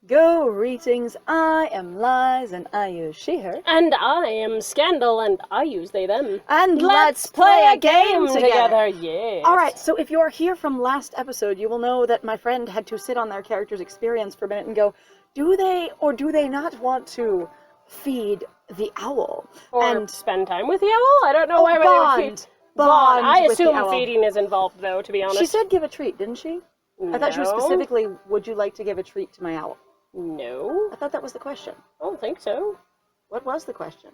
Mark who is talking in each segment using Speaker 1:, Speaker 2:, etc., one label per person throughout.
Speaker 1: Greetings, I am Lies and I use she, her.
Speaker 2: And I am Scandal and I use they, them.
Speaker 1: And let's play a game together.
Speaker 2: Yes.
Speaker 1: Alright, so if you are here from last episode, you will know that my friend had to sit on their character's experience for a minute and go, do they or do they not want to feed the owl?
Speaker 2: Or
Speaker 1: and
Speaker 2: spend time with the owl? I don't know why
Speaker 1: bond.
Speaker 2: they would feed.
Speaker 1: Bond
Speaker 2: I
Speaker 1: with the
Speaker 2: assume
Speaker 1: owl.
Speaker 2: feeding is involved, though, to be honest.
Speaker 1: She said give a treat, didn't she?
Speaker 2: No.
Speaker 1: I thought she was specifically, would you like to give a treat to my owl?
Speaker 2: No.
Speaker 1: I thought that was the question.
Speaker 2: I don't think so.
Speaker 1: What was the question?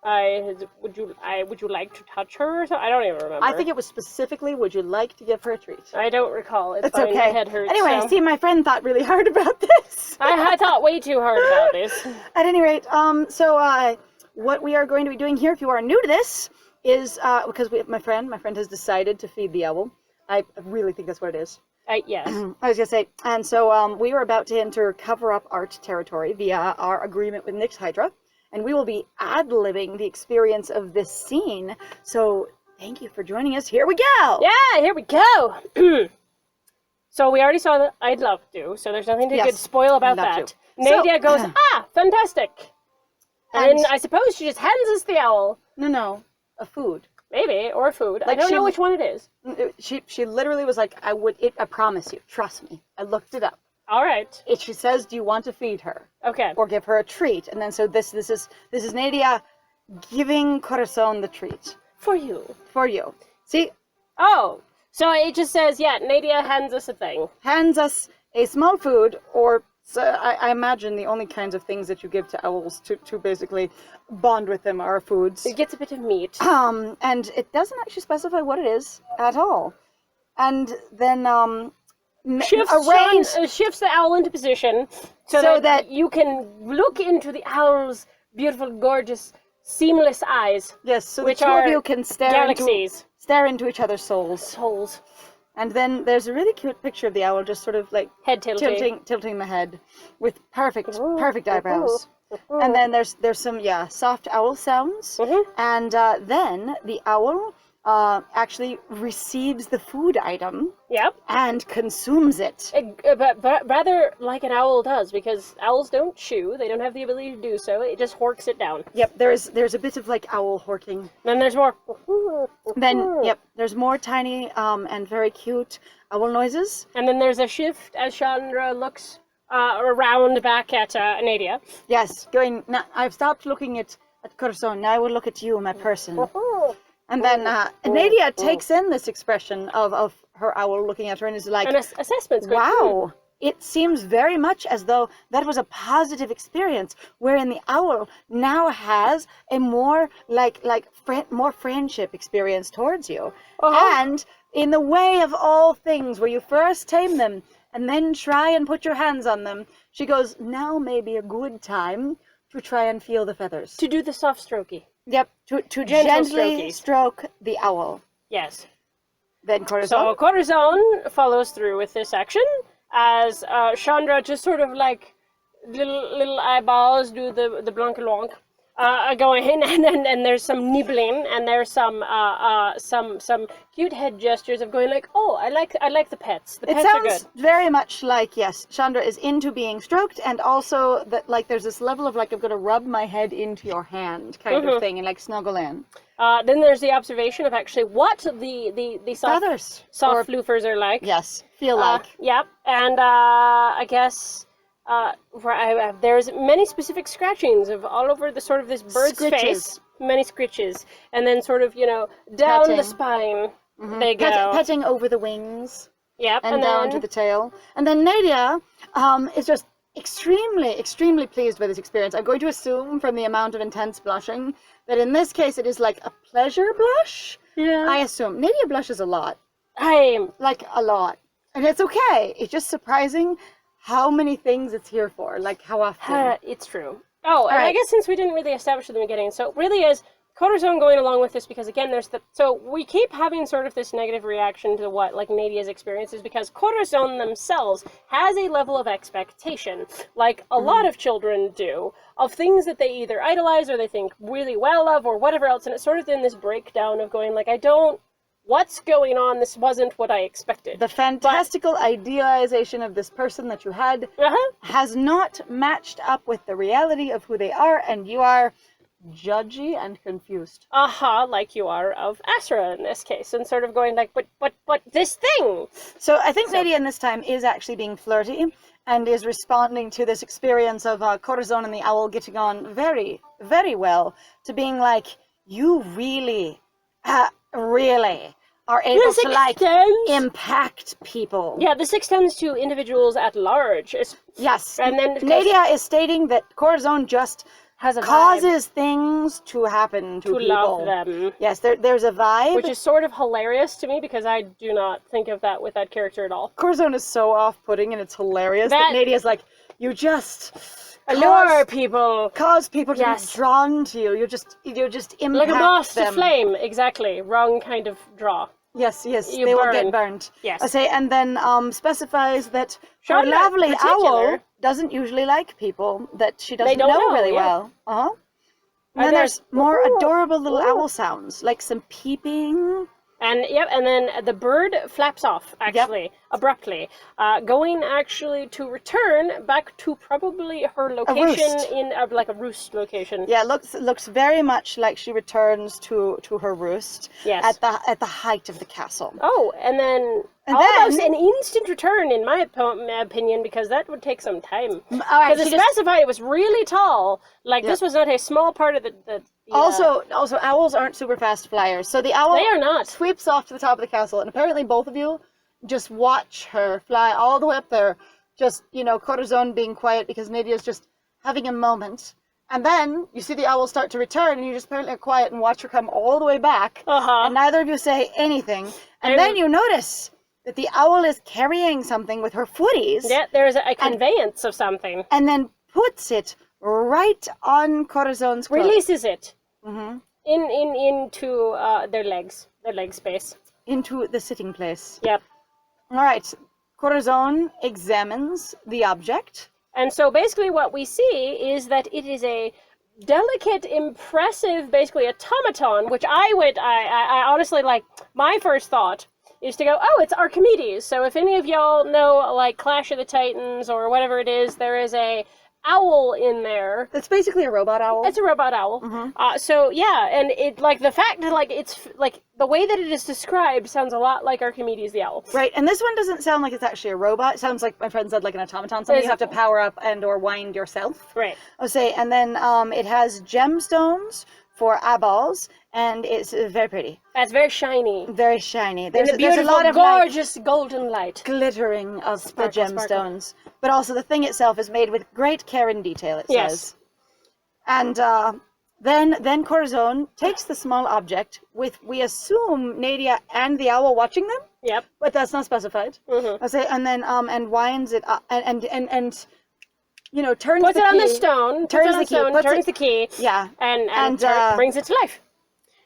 Speaker 2: Would you like to touch her or something? I don't even remember.
Speaker 1: I think it was specifically, would you like to give her a treat?
Speaker 2: I don't recall. It's fine.
Speaker 1: okay.
Speaker 2: My head hurts.
Speaker 1: Anyway,
Speaker 2: so.
Speaker 1: see, my friend thought really hard about this.
Speaker 2: I thought way too hard about this.
Speaker 1: At any rate, what we are going to be doing here, if you are new to this, is, because my friend has decided to feed the owl. I really think that's what it is.
Speaker 2: Yes.
Speaker 1: I was going to say, and so we are about to enter cover-up art territory via our agreement with Nix Hydra, and we will be ad-libbing the experience of this scene, so thank you for joining us. Here we go!
Speaker 2: Yeah, here we go! So we already saw that I'd love to, so there's nothing to good spoil about that. Nadia goes, fantastic! And then I suppose she just hands us the owl.
Speaker 1: No, a food.
Speaker 2: Maybe, or food.
Speaker 1: Like
Speaker 2: I don't know which one it is.
Speaker 1: She literally was like, I promise you, trust me. I looked it up.
Speaker 2: All right.
Speaker 1: She says, do you want to feed her?
Speaker 2: Okay.
Speaker 1: Or give her a treat? And then so this is Nadia giving Corazon the treat.
Speaker 2: For you.
Speaker 1: For you. See?
Speaker 2: Oh, so it just says, yeah, Nadia hands us a thing.
Speaker 1: Hands us a small food, or so I imagine the only kinds of things that you give to owls to basically bond with them are foods.
Speaker 2: It gets a bit of meat.
Speaker 1: And it doesn't actually specify what it is at all. And then
Speaker 2: shifts the owl into position so that you can look into the owl's beautiful, gorgeous, seamless eyes.
Speaker 1: Yes, so
Speaker 2: which
Speaker 1: the two
Speaker 2: are
Speaker 1: of you can stare into each other's souls. And then there's a really cute picture of the owl just sort of like
Speaker 2: head
Speaker 1: tilting the head with perfect eyebrows. And then there's some soft owl sounds. And then the owl actually receives the food item.
Speaker 2: Yep.
Speaker 1: And consumes it.
Speaker 2: But rather like an owl does, because owls don't chew. They don't have the ability to do so. It just horks it down.
Speaker 1: Yep. There's a bit of like owl horking.
Speaker 2: Then there's more.
Speaker 1: There's more tiny and very cute owl noises.
Speaker 2: And then there's a shift as Chandra looks around back at Nadia.
Speaker 1: Yes, now, I've stopped looking at Corazon. Now I will look at you, my person. And then Nadia takes in this expression of her owl looking at her and is like,
Speaker 2: an assessment's going
Speaker 1: wow, it seems very much as though that was a positive experience, wherein the owl now has a more more friendship experience towards you. And in the way of all things, where you first tame them and then try and put your hands on them, she goes, now may be a good time to try and feel the feathers.
Speaker 2: To do the soft strokey.
Speaker 1: Yep, to gently stroke the owl.
Speaker 2: Yes.
Speaker 1: Then Corazon.
Speaker 2: So Corazon follows through with this action, as Chandra just sort of like little eyeballs do the blanc lonk. Going in, and there's some nibbling, and there's some cute head gestures of going like, oh, I like the pets. The pets are good. It sounds
Speaker 1: very much like, yes, Chandra is into being stroked, and also that like there's this level of like I'm gonna rub my head into your hand kind of thing and like snuggle in.
Speaker 2: Then there's the observation of actually what the soft floofers are like.
Speaker 1: Yes, feel like.
Speaker 2: Yep, and I guess. There's many specific scratchings of all over the sort of this bird's face, many scritches, and then sort of down the spine they go,
Speaker 1: petting over the wings,
Speaker 2: and
Speaker 1: down to the tail, and then Nadia is just extremely pleased with this experience. I'm going to assume from the amount of intense blushing that in this case it is like a pleasure blush. Yeah, I assume Nadia blushes a lot. A lot, and it's okay. It's just surprising how many things it's here for, like how often.
Speaker 2: It's true. Oh, and I guess since we didn't really establish at the beginning, so it really is Corazon going along with this because, again, so we keep having sort of this negative reaction to what, like, Nadia's experiences because Corazon themselves has a level of expectation, like a lot of children do, of things that they either idolize or they think really well of or whatever else, and it's sort of in this breakdown of going, like, I don't what's going on? This wasn't what I expected.
Speaker 1: The fantastical idealization of this person that you had has not matched up with the reality of who they are, and you are judgy and confused.
Speaker 2: Like you are of Asra in this case, and sort of going like, but this thing.
Speaker 1: So I think Nadia in this time is actually being flirty and is responding to this experience of Corazon and the owl getting on very, very well, to being like, you really are able to like impact people.
Speaker 2: Yeah, this extends to individuals at large.
Speaker 1: Yes,
Speaker 2: and then
Speaker 1: Nadia is stating that Corazon just
Speaker 2: has a
Speaker 1: causes things to happen to people.
Speaker 2: Love them.
Speaker 1: Yes, there's a vibe.
Speaker 2: Which is sort of hilarious to me because I do not think of that with that character at all.
Speaker 1: Corazon is so off-putting and it's hilarious that Nadia's like, you just
Speaker 2: allure people.
Speaker 1: Cause people to be drawn to you. You just impact them.
Speaker 2: Like a moth to flame, exactly. Wrong kind of draw.
Speaker 1: Yes, they will get burned.
Speaker 2: Yes.
Speaker 1: I say, and then specifies that her
Speaker 2: Chandra
Speaker 1: lovely
Speaker 2: in particular
Speaker 1: owl doesn't usually like people that she doesn't know really well. And then there's more adorable little owl sounds, like some peeping.
Speaker 2: And and then the bird flaps off, actually, abruptly, going actually to return back to probably her location in like a roost location.
Speaker 1: Yeah, looks very much like she returns to her roost at the height of the castle.
Speaker 2: Oh, and then almost an instant return, in my opinion, because that would take some time. Because it specified it was really tall. Like this was not a small part of the
Speaker 1: Also, owls aren't super fast flyers, so the owl
Speaker 2: they are not.
Speaker 1: Sweeps off to the top of the castle, and apparently both of you just watch her fly all the way up there. Just, Corazon being quiet because Nadia's just having a moment. And then you see the owl start to return, and you just apparently are quiet and watch her come all the way back. And neither of you say anything. And then you notice that the owl is carrying something with her footies.
Speaker 2: Yeah, there's a conveyance of something.
Speaker 1: And then puts it right on Corazon's cloak.
Speaker 2: Releases it. Into their leg space.
Speaker 1: Into the sitting place.
Speaker 2: Yep.
Speaker 1: All right. Corazon examines the object.
Speaker 2: And so basically what we see is that it is a delicate, impressive, basically automaton, which I honestly, like, my first thought is to go, oh, it's Archimedes. So if any of y'all know, like, Clash of the Titans or whatever it is, there is a owl in there.
Speaker 1: It's basically a robot owl.
Speaker 2: It's a robot owl. So yeah, and it like the fact that like it's like the way that it is described sounds a lot like Archimedes the owl.
Speaker 1: Right, and this one doesn't sound like it's actually a robot. It sounds like my friend said, like an automaton, something you have to power up and or wind yourself.
Speaker 2: Right.
Speaker 1: I'll say, and then it has gemstones for eyeballs, and it's very pretty.
Speaker 2: That's very shiny.
Speaker 1: Very shiny.
Speaker 2: There's a lot of gorgeous golden light.
Speaker 1: Glittering of
Speaker 2: Sparkle,
Speaker 1: the gemstones. But also the thing itself is made with great care and detail, it says. And then Corazon takes the small object with, we assume, Nadia and the owl watching them?
Speaker 2: Yep.
Speaker 1: But that's not specified. I'll say, and then and winds it up, and turns
Speaker 2: puts
Speaker 1: the
Speaker 2: it
Speaker 1: key.
Speaker 2: On the stone. Turns the key.
Speaker 1: Yeah.
Speaker 2: And brings it to life.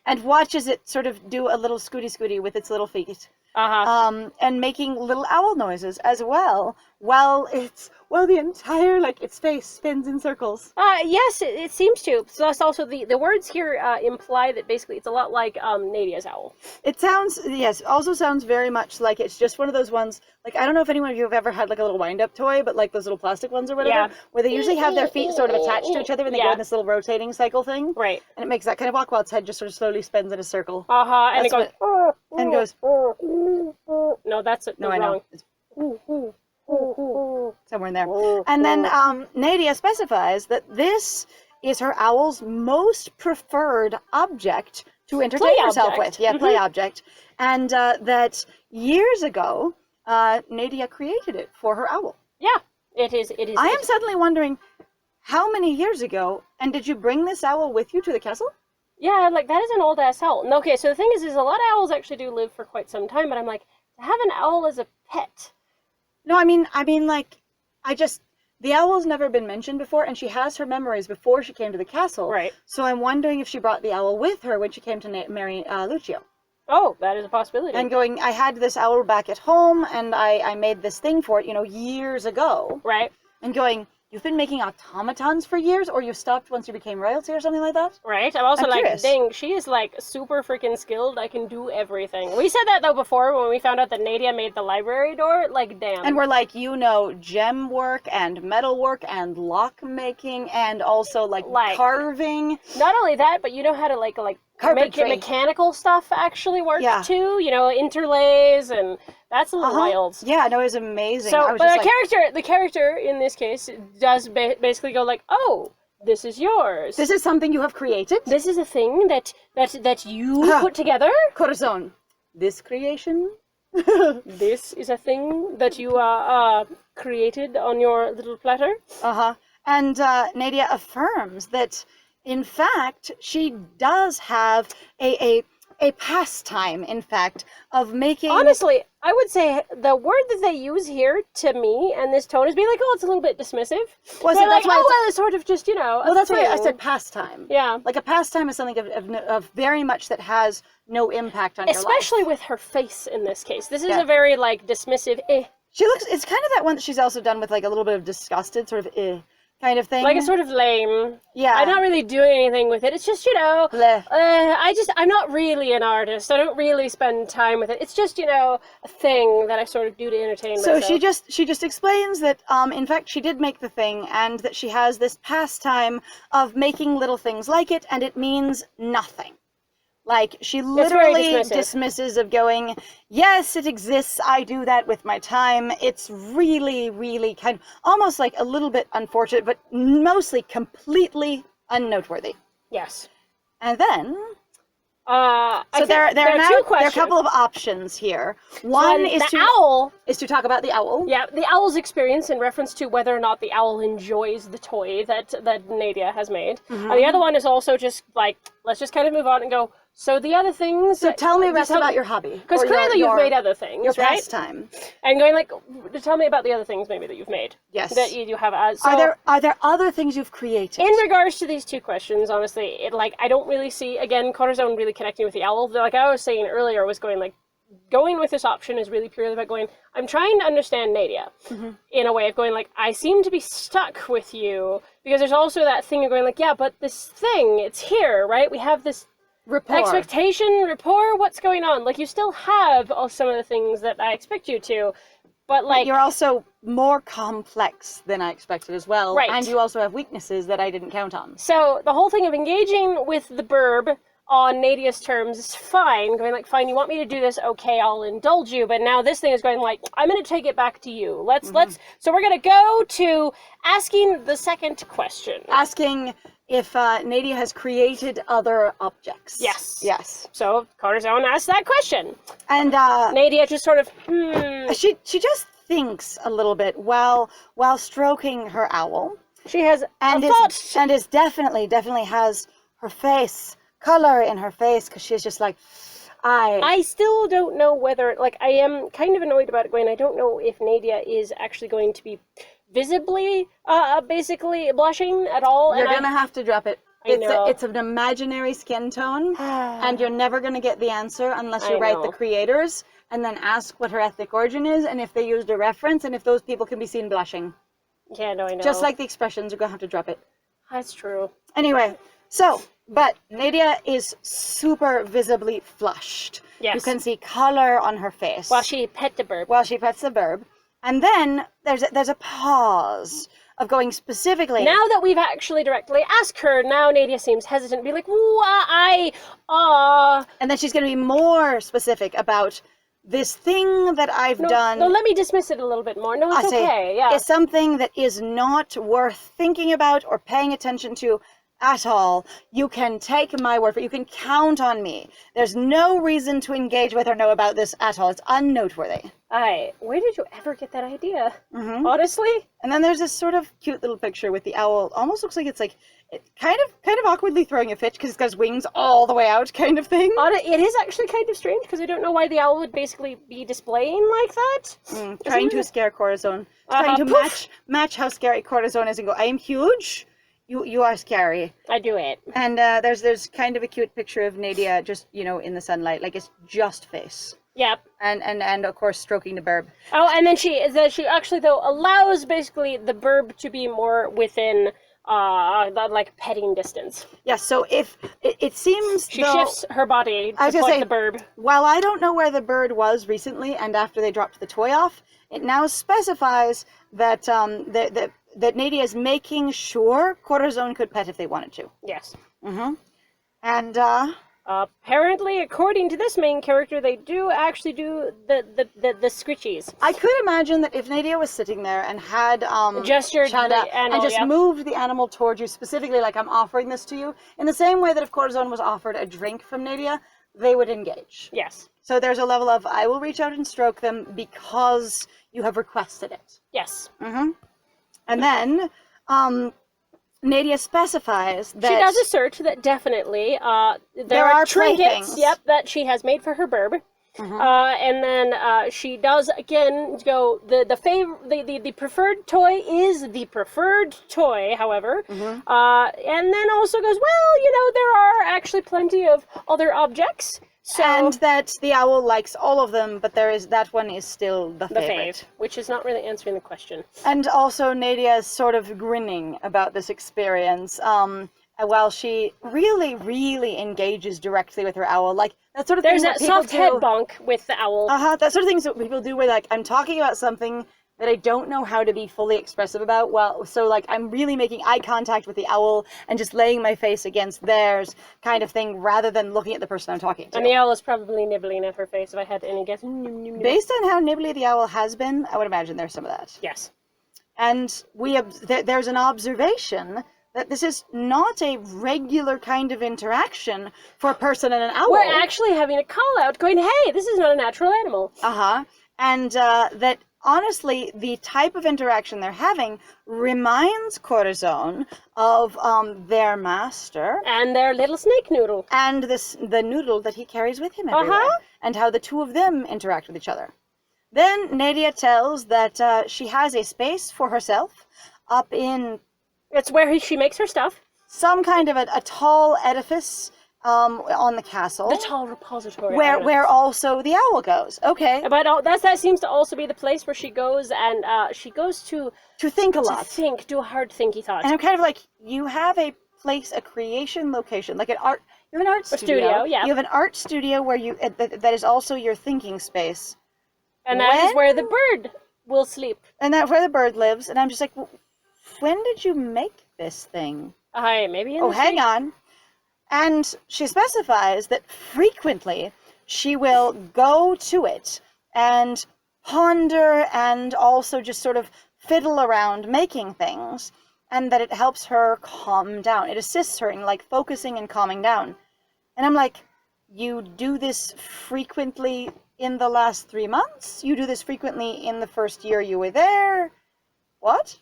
Speaker 1: And watches it sort of do a little scooty with its little feet. And making little owl noises as well, while the entire, like, its face spins in circles.
Speaker 2: Yes, it seems to. So that's also the words here imply that basically it's a lot like Nadia's owl.
Speaker 1: It also sounds very much like it's just one of those ones, like, I don't know if anyone of you have ever had, like, a little wind-up toy, but, like, those little plastic ones or whatever, where they usually have their feet sort of attached to each other and they go in this little rotating cycle thing.
Speaker 2: Right.
Speaker 1: And it makes that kind of walk while its head just sort of slowly spins in a circle.
Speaker 2: And it goes...
Speaker 1: And goes...
Speaker 2: No, that's it.
Speaker 1: No, I
Speaker 2: wrong.
Speaker 1: know. Somewhere in there. And then Nadia specifies that this is her owl's most preferred object to entertain herself with. Yeah, play object. And that years ago, Nadia created it for her owl.
Speaker 2: Yeah, it is.
Speaker 1: I am suddenly wondering, how many years ago, and did you bring this owl with you to the castle?
Speaker 2: Yeah, like, that is an old-ass owl. And, okay, so the thing is a lot of owls actually do live for quite some time, but I'm like, to have an owl as a pet...
Speaker 1: No, I mean, like, the owl's never been mentioned before, and she has her memories before she came to the castle.
Speaker 2: Right.
Speaker 1: So I'm wondering if she brought the owl with her when she came to marry Lucio.
Speaker 2: Oh, that is a possibility.
Speaker 1: And going, I had this owl back at home, and I made this thing for it, years ago.
Speaker 2: Right.
Speaker 1: And going, you've been making automatons for years, or you stopped once you became royalty or something like that?
Speaker 2: Right? I'm also
Speaker 1: I'm
Speaker 2: like,
Speaker 1: curious.
Speaker 2: dang, she is like super freaking skilled. I can do everything. We said that though before when we found out that Nadia made the library door. Like, damn.
Speaker 1: And we're like, gem work and metal work and lock making and also like carving.
Speaker 2: Not only that, but you know how to like make
Speaker 1: Carpentry.
Speaker 2: mechanical stuff actually work
Speaker 1: Yeah.
Speaker 2: too. You know, interlays, and that's a little wild.
Speaker 1: Yeah, no, it was amazing.
Speaker 2: So,
Speaker 1: I was
Speaker 2: but
Speaker 1: just
Speaker 2: the character in this case does basically go like, oh, this is yours.
Speaker 1: this is something you have created.
Speaker 2: This is a thing that you put together.
Speaker 1: Corazon, this creation.
Speaker 2: This is a thing that you created on your little platter.
Speaker 1: And Nadia affirms that, in fact, she does have a pastime, in fact, of making...
Speaker 2: Honestly, I would say the word that they use here to me and this tone is being like, oh, it's a little bit dismissive.
Speaker 1: Well,
Speaker 2: so
Speaker 1: so that's
Speaker 2: like,
Speaker 1: why
Speaker 2: well, it's sort of just,
Speaker 1: Well, that's why I said pastime.
Speaker 2: Yeah.
Speaker 1: Like a pastime is something of very much that has no impact on your life.
Speaker 2: Especially with her face in this case. This is a very, like, dismissive,
Speaker 1: She looks... It's kind of that one that she's also done with, like, a little bit of disgusted, sort of, kind of thing.
Speaker 2: like, it's sort of lame.
Speaker 1: Yeah.
Speaker 2: I'm not really doing anything with it. It's just,
Speaker 1: Bleh.
Speaker 2: I'm not really an artist. I don't really spend time with it. It's just, a thing that I sort of do to entertain myself.
Speaker 1: So she just explains that, in fact, she did make the thing, and that she has this pastime of making little things like it, and it means nothing. Like, she literally dismisses of going, yes, it exists, I do that with my time. It's really, really kind of almost like a little bit unfortunate, but mostly completely unnoteworthy.
Speaker 2: Yes.
Speaker 1: And then...
Speaker 2: so
Speaker 1: there are
Speaker 2: two questions.
Speaker 1: There are a couple of options here. One is to talk about the owl.
Speaker 2: Yeah, the owl's experience in reference to whether or not the owl enjoys the toy that Nadia has made. And the other one is also just like, let's just kind of move on and go, so the other things...
Speaker 1: So tell me about your hobby.
Speaker 2: Because clearly you've made other things,
Speaker 1: your
Speaker 2: right?
Speaker 1: pastime.
Speaker 2: And going like, tell me about the other things maybe that you've made.
Speaker 1: Yes.
Speaker 2: That you have.
Speaker 1: Are there other things you've created?
Speaker 2: In regards to these two questions, honestly, I don't really see, again, Corazon really connecting with the owl. Like I was saying earlier, was going with this option is really purely about going, I'm trying to understand Nadia in a way of going like, I seem to be stuck with you, because there's also that thing of going like, yeah, but this thing, it's here, right? We have this expectation, rapport, what's going on? Like, you still have all some of the things that I expect you to, but like...
Speaker 1: You're also more complex than I expected as well.
Speaker 2: Right.
Speaker 1: And you also have weaknesses that I didn't count on.
Speaker 2: So, the whole thing of engaging with the burb on Nadia's terms is fine, going like, fine, you want me to do this, okay, I'll indulge you, but now this thing is going like, I'm going to take it back to you. So we're going to go to asking the second question.
Speaker 1: Asking if Nadia has created other objects.
Speaker 2: Yes.
Speaker 1: Yes.
Speaker 2: So Corazon asks that question.
Speaker 1: And
Speaker 2: Nadia just sort of,
Speaker 1: She just thinks a little bit while stroking her owl.
Speaker 2: She has
Speaker 1: and
Speaker 2: a thought.
Speaker 1: And is definitely has her face, color in her face, because she's just like, I
Speaker 2: still don't know whether, like, I am kind of annoyed about it going, I don't know if Nadia is actually going to be visibly, basically blushing at all.
Speaker 1: You're gonna have to drop it.
Speaker 2: know.
Speaker 1: It's an imaginary skin tone, and you're never gonna get the answer unless you write the creators and then ask what her ethnic origin is, and if they used a reference, and if those people can be seen blushing.
Speaker 2: Yeah, no, I know.
Speaker 1: Just like the expressions, you're gonna have to drop it.
Speaker 2: That's true.
Speaker 1: Anyway, but Nadia is super visibly flushed.
Speaker 2: Yes.
Speaker 1: You can see color on her face.
Speaker 2: While she pets the burb.
Speaker 1: And then there's a pause of going specifically.
Speaker 2: Now that we've actually directly asked her, now Nadia seems hesitant, be like,
Speaker 1: And then she's going to be more specific about this thing that I've done.
Speaker 2: No, let me dismiss it a little bit more. No, it's okay. Yeah.
Speaker 1: It's something that is not worth thinking about or paying attention to at all. You can take my word for it. You can count on me. There's no reason to engage with or know about this at all. It's unnoteworthy.
Speaker 2: Where did you ever get that idea? Honestly?
Speaker 1: And then there's this sort of cute little picture with the owl. Almost looks like it's like, it kind of awkwardly throwing a fit because it's got his wings all the way out kind of thing.
Speaker 2: It is actually kind of strange because I don't know why the owl would basically be displaying like that.
Speaker 1: Trying to scare Corazon. Trying to match how scary Corazon is and go, I am huge. You are scary.
Speaker 2: I do it.
Speaker 1: And there's kind of a cute picture of Nadia just, in the sunlight. Like, it's just face.
Speaker 2: Yep.
Speaker 1: And of course stroking the burb.
Speaker 2: Oh, and then she actually though allows basically the burb to be more within the, like petting distance.
Speaker 1: Yes, so if it seems
Speaker 2: she shifts her body to the burb.
Speaker 1: While I don't know where the bird was recently and after they dropped the toy off, it now specifies that that Nadia is making sure Corazon could pet if they wanted to.
Speaker 2: Yes.
Speaker 1: Mm-hmm. And
Speaker 2: apparently, according to this main character, they do actually do the scritchies.
Speaker 1: I could imagine that if Nadia was sitting there and had
Speaker 2: gestured
Speaker 1: Chandra
Speaker 2: the animal,
Speaker 1: and just moved the animal towards you, specifically like I'm offering this to you, in the same way that if Corazon was offered a drink from Nadia, they would engage.
Speaker 2: Yes.
Speaker 1: So there's a level of I will reach out and stroke them because you have requested it.
Speaker 2: Yes.
Speaker 1: Mm-hmm. And then Nadia specifies that...
Speaker 2: She does assert that definitely there are trinkets, that she has made for her burb. Mm-hmm. And then she does, again, go, the preferred toy is the preferred toy, however. Mm-hmm. And then also goes, well, there are actually plenty of other objects. So,
Speaker 1: and that the owl likes all of them, but that one is still the favorite.
Speaker 2: Which is not really answering the question.
Speaker 1: And also Nadia is sort of grinning about this experience, while she really, really engages directly with her owl. Like, that sort of thing that people do.
Speaker 2: There's a soft head bonk with the owl.
Speaker 1: That sort of things that people do where, like, I'm talking about something that I don't know how to be fully expressive about. Well, so, like, I'm really making eye contact with the owl and just laying my face against theirs kind of thing rather than looking at the person I'm talking to.
Speaker 2: And the owl is probably nibbling at her face, if I had any guess.
Speaker 1: Based on how nibbly the owl has been, I would imagine there's some of that.
Speaker 2: Yes.
Speaker 1: And there's an observation that this is not a regular kind of interaction for a person and an owl.
Speaker 2: We're actually having a call-out going, hey, this is not a natural animal.
Speaker 1: Uh-huh. And that... honestly, the type of interaction they're having reminds Corazon of their master.
Speaker 2: And their little snake noodle.
Speaker 1: And the noodle that he carries with him everywhere. Uh-huh. And how the two of them interact with each other. Then Nadia tells that she has a space for herself up in...
Speaker 2: It's where she makes her stuff.
Speaker 1: Some kind of a tall edifice... on the castle.
Speaker 2: The tall repository.
Speaker 1: Where also the owl goes. Okay.
Speaker 2: But that seems to also be the place where she goes and she goes to
Speaker 1: think a lot.
Speaker 2: Do a hard thinky thought.
Speaker 1: And I'm kind of like, you have a place, a creation location, like you have an art studio.
Speaker 2: Yeah.
Speaker 1: You have an art studio where you that is also your thinking space.
Speaker 2: And that is where the bird will sleep.
Speaker 1: And that's where the bird lives. And I'm just like, when did you make this thing?
Speaker 2: Maybe in
Speaker 1: the hang on. And she specifies that frequently she will go to it and ponder and also just sort of fiddle around making things, and that it helps her calm down. It assists her in, like, focusing and calming down. And I'm like, you do this frequently in the last 3 months? You do this frequently in the first year you were there? What?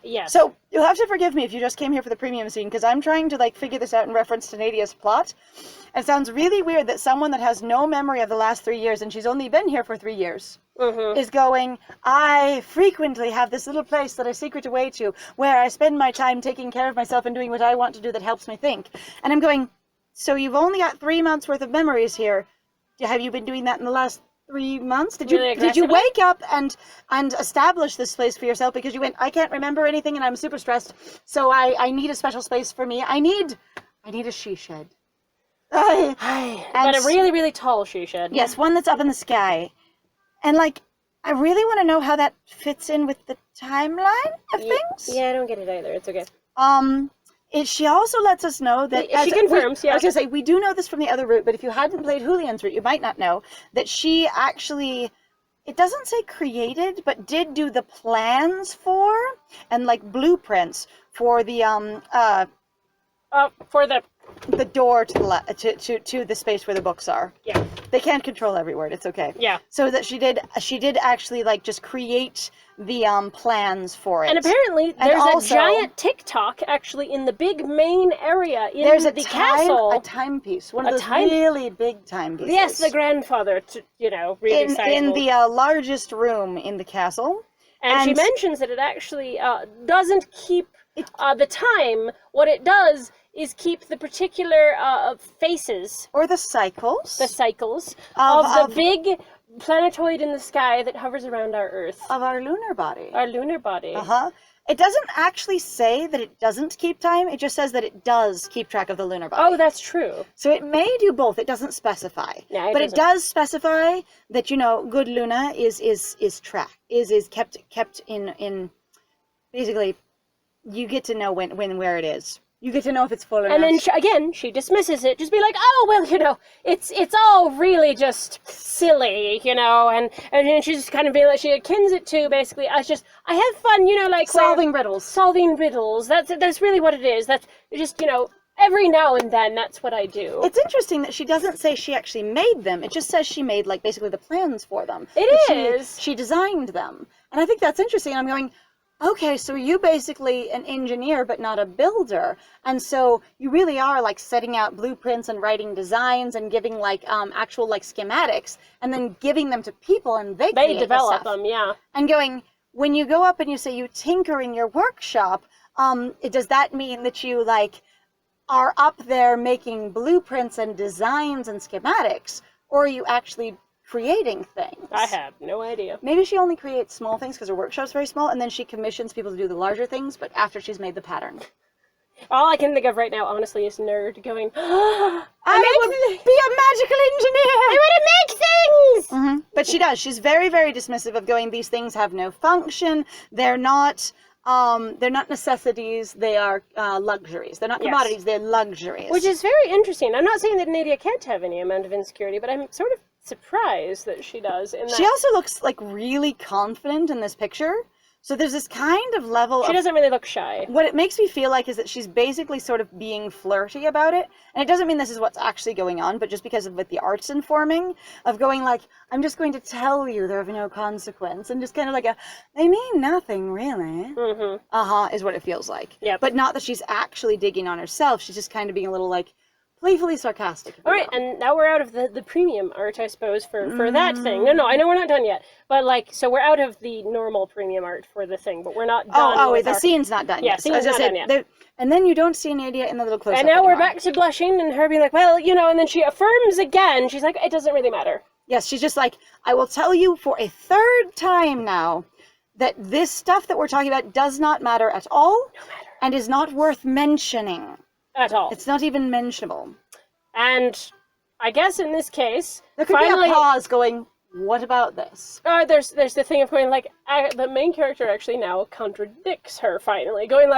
Speaker 2: Yes.
Speaker 1: So, you'll have to forgive me if you just came here for the premium scene, because I'm trying to, like, figure this out in reference to Nadia's plot. It sounds really weird that someone that has no memory of the last 3 years, and she's only been here for 3 years, is going, I frequently have this little place that I secret away to, where I spend my time taking care of myself and doing what I want to do that helps me think. And I'm going, so you've only got 3 months worth of memories here. Have you been doing that in the last 3 months? Did you wake up and establish this place for yourself because you went, I can't remember anything and I'm super stressed, so I need a special space for me. I need a she shed.
Speaker 2: But a really, really tall she shed.
Speaker 1: Yes, one that's up in the sky. And, like, I really want to know how that fits in with the timeline of things.
Speaker 2: Yeah, I don't get it either. It's okay.
Speaker 1: She also lets us know that...
Speaker 2: She confirms,
Speaker 1: I was going to say, we do know this from the other route, but if you hadn't played Julian's route, you might not know that she actually, it doesn't say created, but did do the plans for, and, like, blueprints for the, the door to the space where the books are.
Speaker 2: Yeah.
Speaker 1: They can't control every word. It's okay.
Speaker 2: Yeah.
Speaker 1: So that she did actually, like, just create the plans for it.
Speaker 2: And apparently there's a giant TikTok actually in the big main area in the castle.
Speaker 1: A timepiece. One of those really big timepieces.
Speaker 2: Yes, the grandfather, really excitable.
Speaker 1: In the largest room in the castle.
Speaker 2: And she mentions that it actually doesn't keep the time. What it does is keep the particular faces,
Speaker 1: Or the cycles.
Speaker 2: the cycles,
Speaker 1: Of-
Speaker 2: of
Speaker 1: of-
Speaker 2: the big planetoid in the sky that hovers around our Earth,
Speaker 1: Of our lunar body.
Speaker 2: our lunar body.
Speaker 1: Uh-huh. It doesn't actually say that it doesn't keep time, it just says that it does keep track of the lunar body.
Speaker 2: Oh, that's true.
Speaker 1: So it may do both, it doesn't specify.
Speaker 2: Yeah,
Speaker 1: But
Speaker 2: doesn't.
Speaker 1: it does specify that, good Luna is kept in basically, you get to know where it is. You get to know if it's full or
Speaker 2: And
Speaker 1: not.
Speaker 2: then she dismisses it, just be like, oh, well, it's all really just silly, and then she just kind of be like, she akins it to basically, I have fun, like
Speaker 1: Solving riddles.
Speaker 2: Solving riddles. That's really what it is. That's just, every now and then, that's what I do.
Speaker 1: It's interesting that she doesn't say she actually made them. It just says she made, basically the plans for them.
Speaker 2: It
Speaker 1: That
Speaker 2: is.
Speaker 1: She designed them. And I think that's interesting. I'm going, okay, so you basically an engineer, but not a builder. And so you really are, setting out blueprints and writing designs and giving, actual, schematics, and then giving them to people, and they create
Speaker 2: develop
Speaker 1: the stuff.
Speaker 2: them, yeah.
Speaker 1: And going, when you go up and you say you tinker in your workshop, does that mean that you, are up there making blueprints and designs and schematics, or are you actually creating things?
Speaker 2: I have no idea.
Speaker 1: Maybe she only creates small things because her workshop's very small, and then she commissions people to do the larger things, but after she's made the pattern.
Speaker 2: All I can think of right now, honestly, is nerd going,
Speaker 1: I would be a magical engineer!
Speaker 2: I want to make things!
Speaker 1: Mm-hmm. But she does. She's very, very dismissive of going, these things have no function, they're not necessities, they are luxuries. They're not commodities, they're luxuries.
Speaker 2: Which is very interesting. I'm not saying that Nadia can't have any amount of insecurity, but I'm sort of surprised that she does.
Speaker 1: She also looks, really confident in this picture. So there's this kind of level
Speaker 2: She doesn't really look shy.
Speaker 1: What it makes me feel like is that she's basically sort of being flirty about it. And it doesn't mean this is what's actually going on, but just because of what the art's informing, of going I'm just going to tell you they're of no consequence. And just kind of they mean nothing, really.
Speaker 2: Mm-hmm.
Speaker 1: Is what it feels like.
Speaker 2: Yep.
Speaker 1: But not that she's actually digging on herself. She's just kind of being a little, playfully sarcastic.
Speaker 2: All right, and now we're out of the premium art, I suppose, for that thing. No, I know we're not done yet. But, so we're out of the normal premium art for the thing, but we're not done
Speaker 1: wait, the scene's not done yet.
Speaker 2: scene's not done yet.
Speaker 1: And then you don't see Nadia in the little close-up
Speaker 2: And now
Speaker 1: anymore.
Speaker 2: we're back to blushing, and her being like, well, and then she affirms again. She's like, it doesn't really matter.
Speaker 1: Yes, she's just I will tell you for a third time now that this stuff that we're talking about does not matter at all.
Speaker 2: No matter.
Speaker 1: And is not worth mentioning.
Speaker 2: At all.
Speaker 1: It's not even mentionable.
Speaker 2: And I guess in this case,
Speaker 1: There could
Speaker 2: finally,
Speaker 1: be a pause going, what about this?
Speaker 2: there's the thing of going the main character actually now contradicts her finally, going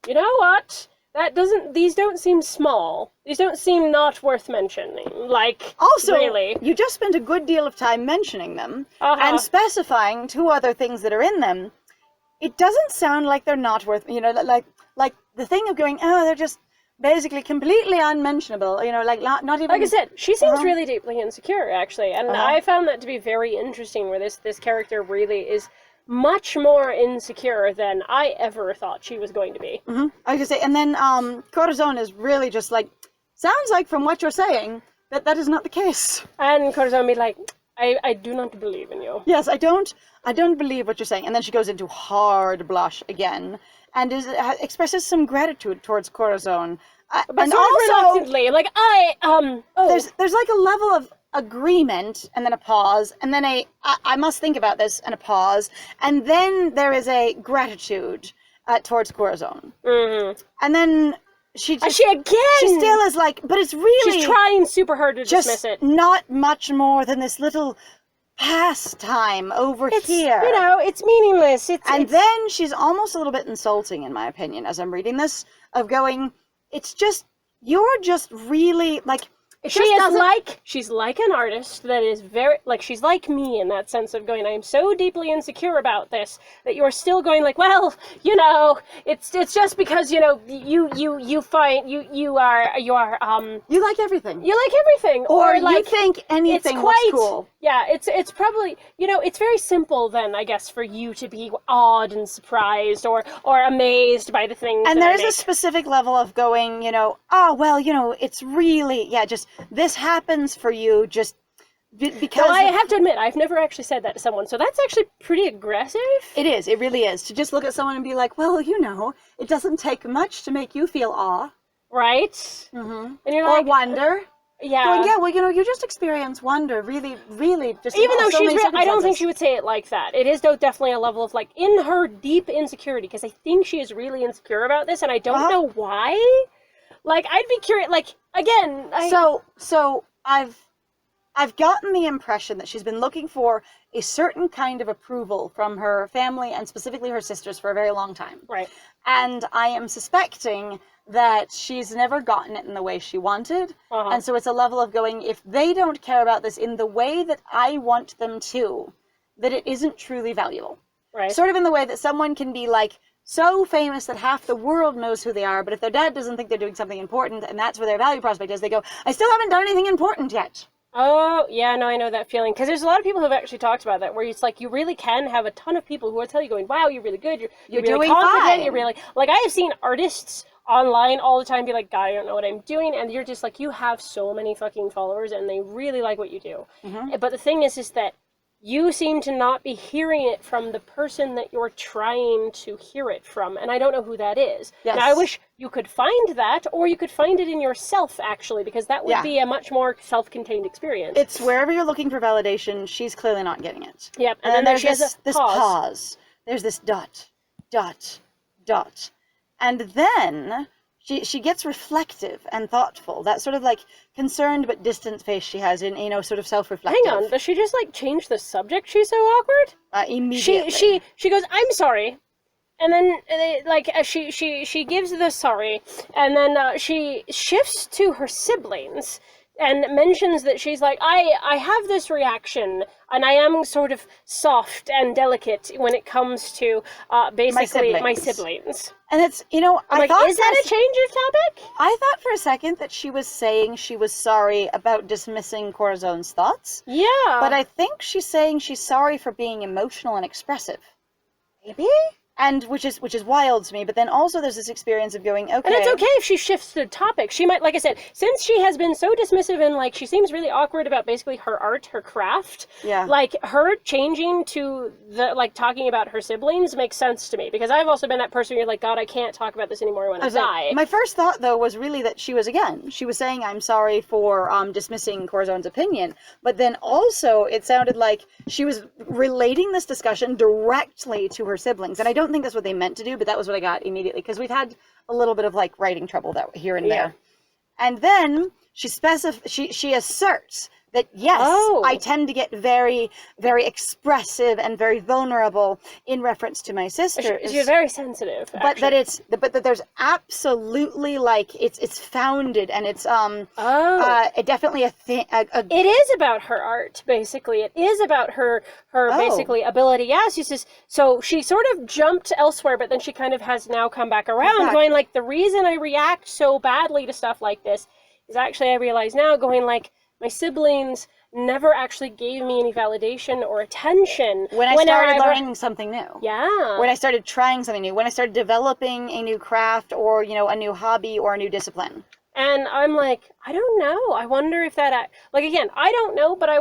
Speaker 2: you know what? These don't seem small. These don't seem not worth mentioning.
Speaker 1: Also,
Speaker 2: really.
Speaker 1: you just spent a good deal of time mentioning them
Speaker 2: Uh-huh.
Speaker 1: and specifying two other things that are in them. It doesn't sound like they're not worth, like the thing of going, they're just basically completely unmentionable, not even...
Speaker 2: Like I said, she seems really deeply insecure, actually, and I found that to be very interesting, where this character really is much more insecure than I ever thought she was going to be.
Speaker 1: I was gonna say, and then Corazon is really just sounds like from what you're saying that is not the case.
Speaker 2: And Corazon be like, I do not believe in you.
Speaker 1: Yes, I don't believe what you're saying. And then she goes into hard blush again, and expresses some gratitude towards Corazon.
Speaker 2: But
Speaker 1: and
Speaker 2: sort of
Speaker 1: also,
Speaker 2: reluctantly,
Speaker 1: there's a level of agreement, and then a pause, and then I must think about this, and a pause, and then there is a gratitude towards Corazon.
Speaker 2: Mm-hmm.
Speaker 1: And then she again!
Speaker 2: She
Speaker 1: still is but it's really...
Speaker 2: She's trying super hard to dismiss it.
Speaker 1: Not much more than this little pastime over here.
Speaker 2: It's meaningless.
Speaker 1: Then she's almost a little bit insulting, in my opinion, as I'm reading this, of going, you're just really,
Speaker 2: she's like an artist that is very, she's like me in that sense of going, I am so deeply insecure about this that you're still going well, it's just because, you find, you are,
Speaker 1: you like everything.
Speaker 2: You like everything.
Speaker 1: Or you think anything looks cool.
Speaker 2: Yeah, it's probably, it's very simple then, I guess, for you to be awed and surprised or amazed by the things
Speaker 1: And
Speaker 2: that
Speaker 1: there's
Speaker 2: I make.
Speaker 1: a specific level of going, it's really, just, this happens for you just because...
Speaker 2: So I have to admit, I've never actually said that to someone, so that's actually pretty aggressive.
Speaker 1: It really is. To just look at someone and be like, it doesn't take much to make you feel awe.
Speaker 2: right?
Speaker 1: Mm-hmm.
Speaker 2: And you're
Speaker 1: Or
Speaker 2: like,
Speaker 1: wonder.
Speaker 2: yeah.
Speaker 1: Going, yeah, well, you just experience wonder, really, really, just
Speaker 2: Even though
Speaker 1: so
Speaker 2: she's,
Speaker 1: many
Speaker 2: I don't think
Speaker 1: circumstances.
Speaker 2: she would say it like that. It is though definitely a level of like in her deep insecurity, because I think she is really insecure about this, and I don't know why. Like, I'd be curious. Like, again,
Speaker 1: So I've gotten the impression that she's been looking for a certain kind of approval from her family and specifically her sisters for a very long time.
Speaker 2: Right.
Speaker 1: And I am suspecting that she's never gotten it in the way she wanted. And so it's a level of going, if they don't care about this in the way that I want them to, that it isn't truly valuable.
Speaker 2: Right.
Speaker 1: Sort of in the way that someone can be like so famous that half the world knows who they are, but if their dad doesn't think they're doing something important and that's where their value prospect is, they go, I still haven't done anything important yet.
Speaker 2: Oh, yeah, no, I know that feeling. Because there's a lot of people who've actually talked about that, where it's like, you really can have a ton of people who will tell you going, wow, you're really good, you're really
Speaker 1: doing
Speaker 2: confident,
Speaker 1: fine.
Speaker 2: you're really... Like, I have seen artists online all the time be like, God, I don't know what I'm doing, and you're just like, you have so many fucking followers, and they really like what you do. But the thing is that you seem to not be hearing it from the person that you're trying to hear it from, and I don't know who that is.
Speaker 1: Yes.
Speaker 2: Now, I wish you could find that, or you could find it in yourself, actually, because that would be a much more self-contained experience.
Speaker 1: It's wherever you're looking for validation, she's clearly not getting it.
Speaker 2: Yep,
Speaker 1: And then there's
Speaker 2: she has
Speaker 1: this
Speaker 2: a
Speaker 1: pause. There's this dot, dot, dot. And then she gets reflective and thoughtful. That sort of like concerned but distant face she has in, sort of self-reflective.
Speaker 2: Hang on, does she just like change the subject? She's so awkward.
Speaker 1: Immediately.
Speaker 2: She goes, I'm sorry, and then she gives the sorry, and then she shifts to her siblings and mentions that she's like, I have this reaction, and I am sort of soft and delicate when it comes to basically my siblings.
Speaker 1: And it's,
Speaker 2: I'm like, is that a change of topic?
Speaker 1: I thought for a second that she was saying she was sorry about dismissing Corazon's thoughts.
Speaker 2: Yeah.
Speaker 1: But I think she's saying she's sorry for being emotional and expressive.
Speaker 2: Maybe?
Speaker 1: And which is wild to me, but then also there's this experience of going, okay.
Speaker 2: And it's okay if she shifts the topic. She might, like I said, since she has been so dismissive and like she seems really awkward about basically her art, her craft.
Speaker 1: Yeah.
Speaker 2: Like her changing to the like talking about her siblings makes sense to me, because I've also been that person where you're like, God, I can't talk about this anymore when I die.
Speaker 1: My first thought though was really that she was saying I'm sorry for dismissing Corazon's opinion, but then also it sounded like she was relating this discussion directly to her siblings, and I don't think that's what they meant to do, but that was what I got immediately, because we've had a little bit of like writing trouble that here and there. And then she asserts that yes, I tend to get very, very expressive and very vulnerable in reference to my sisters.
Speaker 2: She's very sensitive,
Speaker 1: but that there's absolutely like it's founded and it's definitely a thing.
Speaker 2: It is about her art, basically. It is about her basically ability. Yeah, she says so. She sort of jumped elsewhere, but then she kind of has now come back around, going like, the reason I react so badly to stuff like this is actually, I realize now, going like, my siblings never actually gave me any validation or attention.
Speaker 1: When I started learning something new.
Speaker 2: Yeah.
Speaker 1: When I started trying something new. When I started developing a new craft or, a new hobby or a new discipline.
Speaker 2: And I'm like, I don't know. I wonder if that... Like, again, I don't know, but I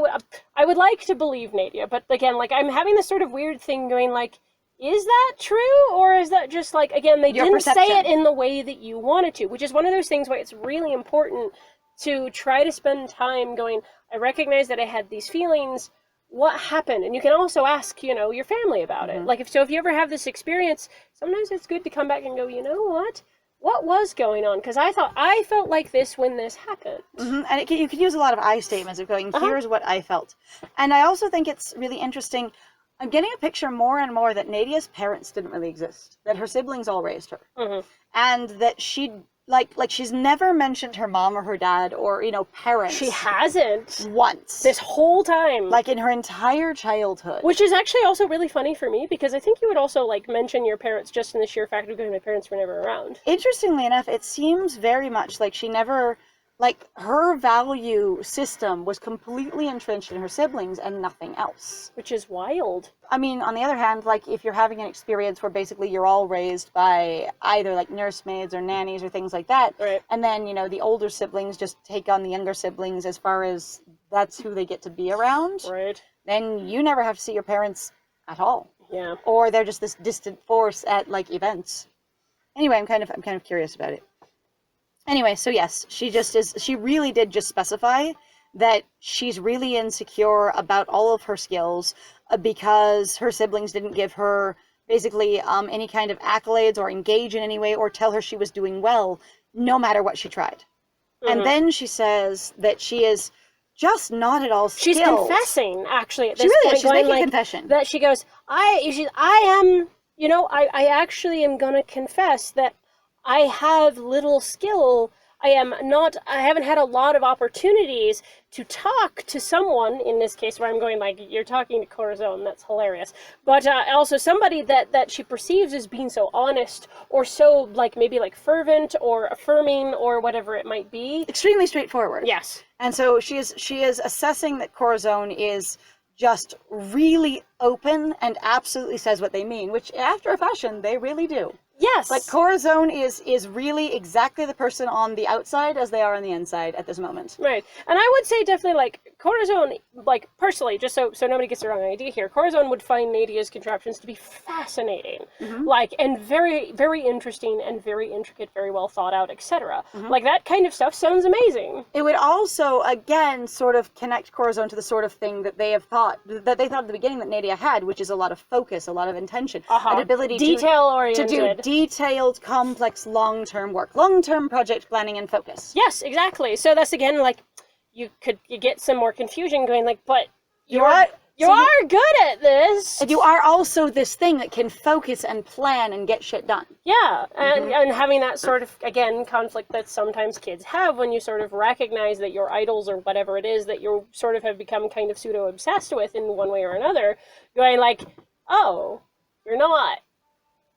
Speaker 2: would like to believe Nadia. But, again, like, I'm having this sort of weird thing going, like, is that true? Or is that just, like, again, they didn't say it in the way that you wanted to, which is one of those things where it's really important to try to spend time going, I recognize that I had these feelings, what happened? And you can also ask, your family about it. Like, if you ever have this experience, sometimes it's good to come back and go, you know what? What was going on? Because I felt like this when this happened.
Speaker 1: And you can use a lot of I statements of going, here's what I felt. And I also think it's really interesting. I'm getting a picture more and more that Nadia's parents didn't really exist, that her siblings all raised her. And that she's never mentioned her mom or her dad or, parents.
Speaker 2: She hasn't.
Speaker 1: Once.
Speaker 2: This whole time.
Speaker 1: Like in her entire childhood.
Speaker 2: Which is actually also really funny for me, because I think you would also, like, mention your parents just in the sheer fact of going, my parents were never around.
Speaker 1: Interestingly enough, it seems very much like she never... Like, her value system was completely entrenched in her siblings and nothing else.
Speaker 2: Which is wild.
Speaker 1: I mean, on the other hand, like, if you're having an experience where basically you're all raised by either, like, nursemaids or nannies or things like that,
Speaker 2: right.
Speaker 1: And then, the older siblings just take on the younger siblings as far as that's who they get to be around,
Speaker 2: right.
Speaker 1: Then you never have to see your parents at all.
Speaker 2: Yeah.
Speaker 1: Or they're just this distant force at, like, events. Anyway, I'm kind of curious about it. Anyway, so yes, she really did just specify that she's really insecure about all of her skills because her siblings didn't give her basically any kind of accolades or engage in any way or tell her she was doing well, no matter what she tried. And then she says that she is just not at all skilled.
Speaker 2: She's confessing, actually, at this
Speaker 1: She really
Speaker 2: point.
Speaker 1: is. She's making
Speaker 2: like,
Speaker 1: confession.
Speaker 2: That she goes, I am, I actually am going to confess that I have little skill. I haven't had a lot of opportunities to talk to someone, in this case where I'm going like, you're talking to Corazon, that's hilarious. But also somebody that she perceives as being so honest, or so like maybe like fervent or affirming or whatever it might be.
Speaker 1: Extremely straightforward.
Speaker 2: Yes.
Speaker 1: And so she is assessing that Corazon is just really open and absolutely says what they mean, which after a fashion, they really do.
Speaker 2: Yes.
Speaker 1: Like, Corazon is really exactly the person on the outside as they are on the inside at this moment.
Speaker 2: Right. And I would say definitely, like, Corazon, like, personally, just so nobody gets the wrong idea here, Corazon would find Nadia's contraptions to be fascinating. Like, and very, very interesting and very intricate, very well thought out, etc. Like, that kind of stuff sounds amazing.
Speaker 1: It would also, again, sort of connect Corazon to the sort of thing that they thought at the beginning that Nadia had, which is a lot of focus, a lot of intention, an ability
Speaker 2: detail-oriented.
Speaker 1: to do detailed, complex, long-term work, long-term project planning and focus.
Speaker 2: Yes, exactly. So that's again like you get some more confusion going like, but you
Speaker 1: are
Speaker 2: good at this.
Speaker 1: And you are also this thing that can focus and plan and get shit done.
Speaker 2: Yeah, and having that sort of, again, conflict that sometimes kids have when you sort of recognize that your idols or whatever it is that you sort of have become kind of pseudo-obsessed with in one way or another, going like, oh, you're not.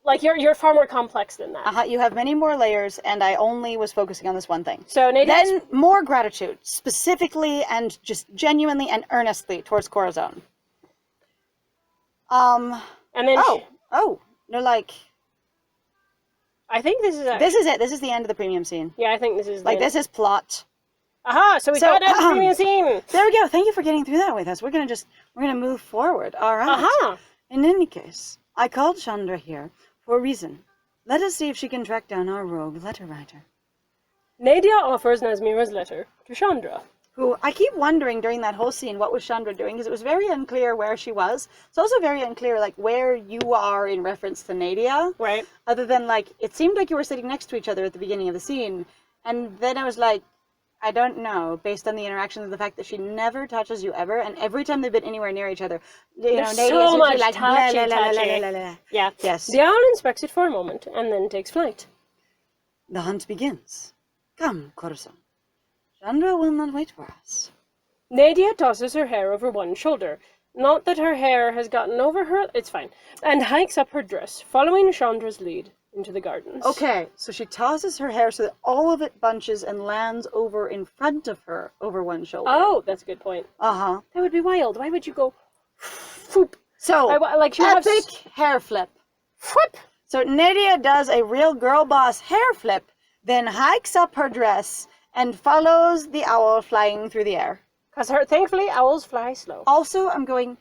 Speaker 2: Like, you're far more complex than that.
Speaker 1: You have many more layers, and I only was focusing on this one thing.
Speaker 2: So
Speaker 1: then more gratitude, specifically and just genuinely and earnestly towards Corazon.
Speaker 2: And then
Speaker 1: no, like,
Speaker 2: I think this is
Speaker 1: this is it. This is the end of the premium scene.
Speaker 2: Yeah, I think this is
Speaker 1: like this is plot.
Speaker 2: Aha! So we got out of the premium scene.
Speaker 1: There we go. Thank you for getting through that with us. We're gonna move forward. All right.
Speaker 2: Aha!
Speaker 1: In any case, I called Chandra here for a reason. Let us see if she can track down our rogue letter writer.
Speaker 2: Nadia offers Nazmira's letter to Chandra.
Speaker 1: Who, I keep wondering during that whole scene, what was Chandra doing? Because it was very unclear where she was. It's also very unclear, like, where you are in reference to Nadia.
Speaker 2: Right.
Speaker 1: Other than, like, it seemed like you were sitting next to each other at the beginning of the scene. And then I was like, I don't know, based on the interactions of the fact that she never touches you ever, and every time they've been anywhere near each other,
Speaker 2: There's so much like, touchy. Yeah.
Speaker 1: Yes.
Speaker 2: The owl inspects it for a moment, and then takes flight.
Speaker 1: The hunt begins. Come, Corazon. Chandra will not wait for us.
Speaker 2: Nadia tosses her hair over one shoulder. Not that her hair has gotten over her, it's fine. And hikes up her dress, following Chandra's lead into the gardens.
Speaker 1: Okay, so she tosses her hair so that all of it bunches and lands over in front of her, over one shoulder.
Speaker 2: Oh, that's a good point.
Speaker 1: Uh-huh.
Speaker 2: That would be wild. Why would you go... Whoop.
Speaker 1: So,
Speaker 2: like
Speaker 1: epic hair flip.
Speaker 2: Whoop.
Speaker 1: So Nadia does a real girl boss hair flip, then hikes up her dress and follows the owl flying through the air.
Speaker 2: Because thankfully, owls fly slow.
Speaker 1: Also, I'm going...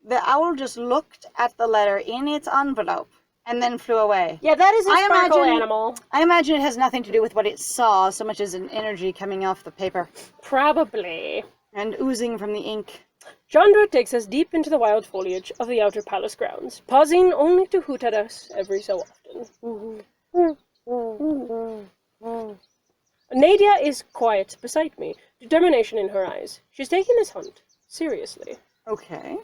Speaker 1: The owl just looked at the letter in its envelope and then flew away.
Speaker 2: Yeah, that is a sparkle animal.
Speaker 1: I imagine it has nothing to do with what it saw, so much as an energy coming off the paper.
Speaker 2: Probably.
Speaker 1: And oozing from the ink.
Speaker 2: Chandra takes us deep into the wild foliage of the outer palace grounds, pausing only to hoot at us every so often. Nadia is quiet beside me, determination in her eyes. She's taking this hunt seriously.
Speaker 1: Okay.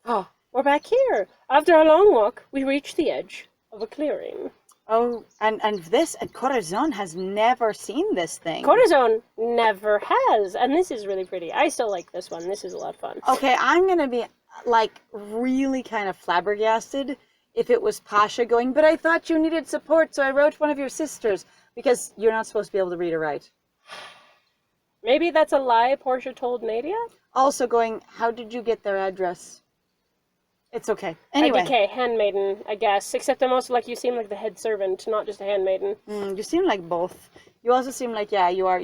Speaker 2: Oh, we're back here. After a long walk, we reach the edge of a clearing.
Speaker 1: Oh, and Corazon has never seen this thing.
Speaker 2: Corazon never has, and this is really pretty. I still like this one. This is a lot of fun.
Speaker 1: Okay, I'm gonna be, like, really kind of flabbergasted if it was Pasha going, but I thought you needed support, so I wrote one of your sisters, because you're not supposed to be able to read or write.
Speaker 2: Maybe that's a lie Portia told Nadia?
Speaker 1: Also going, how did you get their address? It's okay. Anyway.
Speaker 2: IDK, handmaiden, I guess. Except I'm also like, you seem like the head servant, not just a handmaiden.
Speaker 1: You seem like both. You also seem like, you are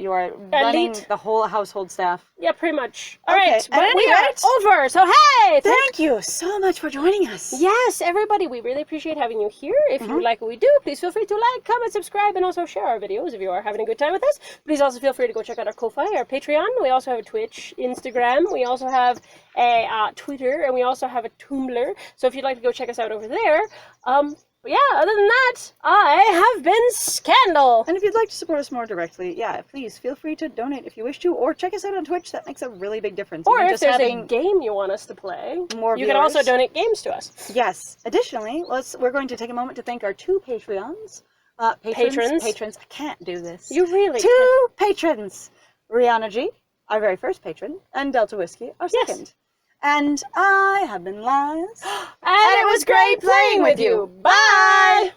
Speaker 1: running
Speaker 2: Elite.
Speaker 1: the whole household staff.
Speaker 2: Yeah, pretty much. All
Speaker 1: Okay,
Speaker 2: right, but
Speaker 1: at
Speaker 2: we
Speaker 1: any
Speaker 2: are
Speaker 1: rate-
Speaker 2: over. So hey,
Speaker 1: Thank you so much for joining us.
Speaker 2: yes, everybody, we really appreciate having you here. If you like what we do, please feel free to like, comment, subscribe, and also share our videos if you are having a good time with us. Please also feel free to go check out our Ko-Fi, our Patreon. We also have a Twitch, Instagram. We also have a Twitter, and we also have a Tumblr. So if you'd like to go check us out over there, but yeah, other than that, I have been Scandal.
Speaker 1: And if you'd like to support us more directly, please feel free to donate if you wish to, or check us out on Twitch. That makes a really big difference.
Speaker 2: Or
Speaker 1: Even
Speaker 2: if
Speaker 1: just
Speaker 2: there's
Speaker 1: having
Speaker 2: a game you want us to play,
Speaker 1: more
Speaker 2: you can also
Speaker 1: viewers.
Speaker 2: donate games to us.
Speaker 1: Yes. Additionally, we're going to take a moment to thank our 2 Patreons. Patrons. I can't do this.
Speaker 2: You really
Speaker 1: 2 patrons. Rihanna G, our very first patron, and Delta Whiskey, our
Speaker 2: Yes.
Speaker 1: second. And I have been Liz.
Speaker 2: And it was great playing with you. Bye!